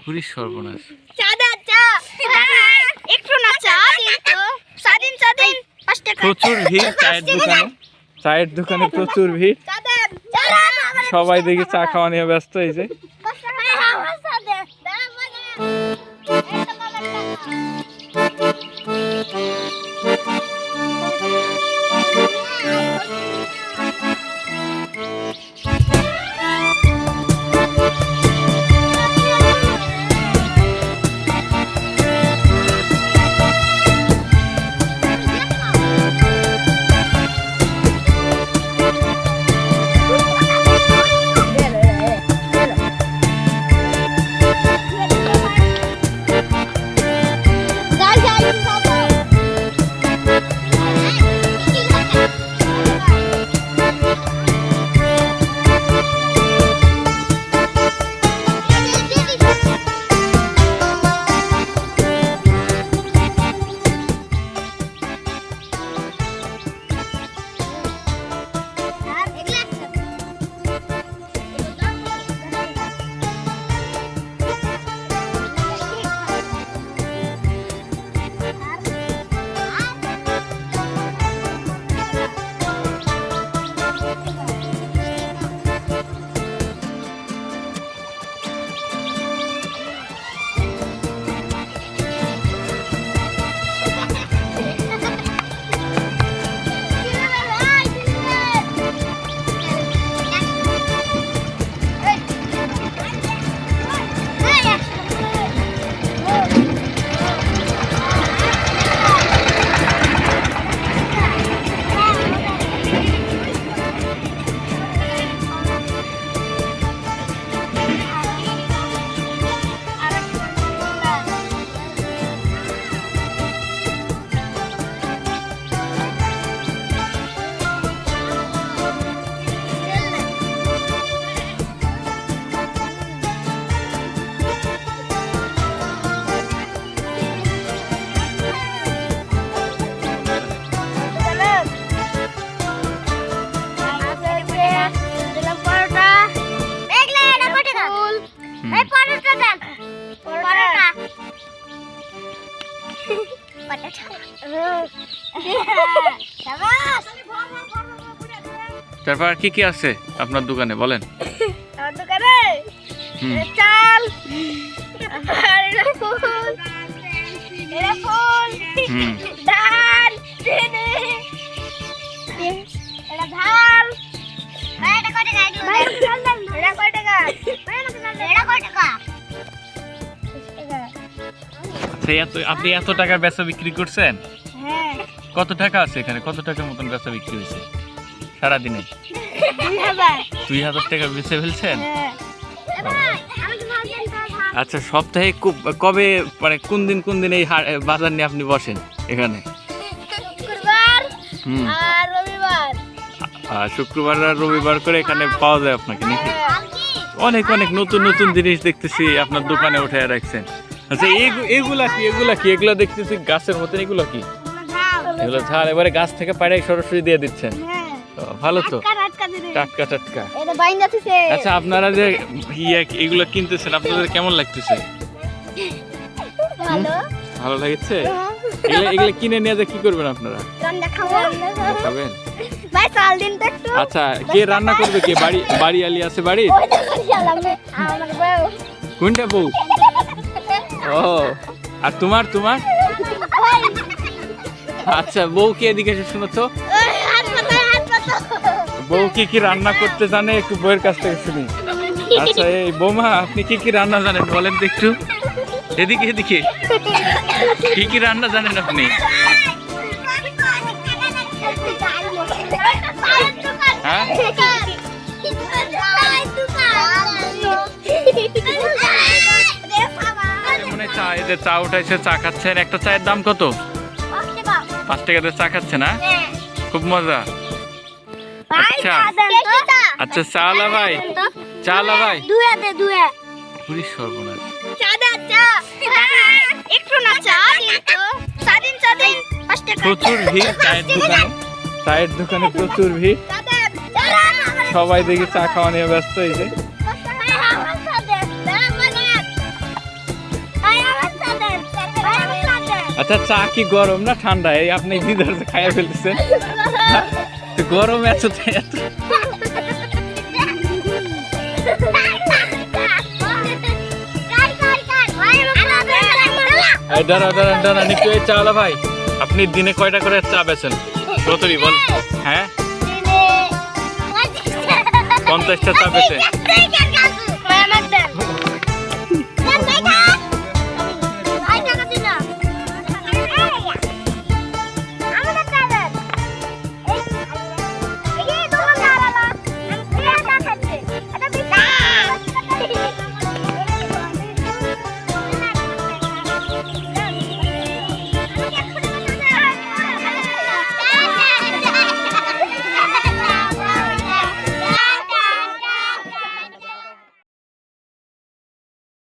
পুরি সর্বনাশ। প্রচুর ভিড় চায়ের দোকানে প্রচুর ভিড়। সবাই দেখি চা খাওয়া নিয়ে ব্যস্ত হয়েছে। তারপর কি কি আছে আপনার দোকানে বলেন? আমার দোকানে চাল, ডাল, চিনি, এটা ধান। এটা কয় টাকা? এটা কয় টাকা? এটা কয় টাকা? আপনি এত টাকার বেচা বিক্রি করছেন? হ্যাঁ। কত টাকা আছে এখানে? কত টাকার মতন বেচা বিক্রি হয়েছে সারাদিনে? 2000 টাকা বেচে ফেলছেন? আচ্ছা, সপ্তাহে কবে মানে কোন দিন এই বাজার নিয়ে আপনি বসেন এখানে? শুক্রবার আর রবিবার। শুক্রবার আর রবিবার করে এখানে পাওয়া যায় আপনাকে নাকি? অনেক নতুন জিনিস দেখতেছি আপনার দোকানে উঠে রাখছেন। আচ্ছা, এগুলা কি? এগুলো দেখতেছি গাছের মতন। এগুলো কি? এগুলো ঝাল। এবারে গাছ থেকে পাড়াই সরাসরি দিয়ে দিচ্ছেন? ভালো তো, টাটকা। আচ্ছা, আপনারা যে এগুলো কিনতেছেন আপনাদের কেমন লাগতেছে? ভালো লাগছে? এগুলো কিনে নিয়ে যা কি করবেন আপনারা? খাবেন? আচ্ছা, কে রান্না করবে? কে বাড়ি আলি আছে বাড়ি? কোনটা বউ? ও, আর তোমার? আচ্ছা, বউ কে এদিকে এসে শুনো তো। বউ কি রান্না করতে জানে? একটু বউয়ের কাছ থেকে শুনি। আচ্ছা, এই বৌমা, আপনি কি রান্না জানেন বলেন তো একটু? এদিকে কি রান্না জানেন আপনি? হ্যাঁ, মনে চা, এদের চা উঠাইছে, চা খাচ্ছেন। একটা চায়ের দাম কত? 5 টাকাতে চা খাচ্ছে না? খুব মজা। আচ্ছা, চালা ভাই পুরি সর্বনাশ। প্রচুর ভিড় চায়ের দোকানে প্রচুর ভিড়। সবাই দেখি চা খাওয়া নিয়ে ব্যস্ত হয়েছে। আচ্ছা চা কি গরম না ঠান্ডা? এই আপনি ভিতরে খাইয়া ফেলতেছেন। তো গরম এত এত এই দাঁড়ান একটু এই চাওয়ালা ভাই, আপনি দিনে কয়টা করে চা বেচেন? কতরি বল। হ্যাঁ 50টা চা বেচে।